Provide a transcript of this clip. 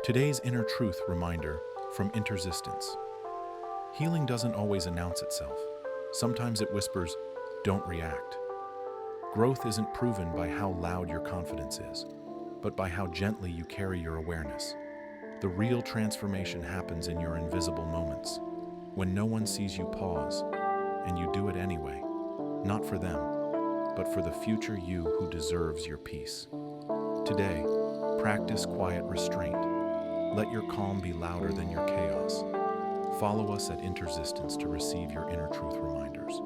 Today's inner truth reminder from Intersistence. Healing doesn't always announce itself. Sometimes it whispers, "Don't react." Growth isn't proven by how loud your confidence is, but by how gently you carry your awareness. The real transformation happens in your invisible moments, when no one sees you pause, and you do it anyway, not for them, but for the future you who deserves your peace. Today, practice quiet restraint. Let your calm be louder than your chaos. Follow us at Intersistence to receive your inner truth reminders.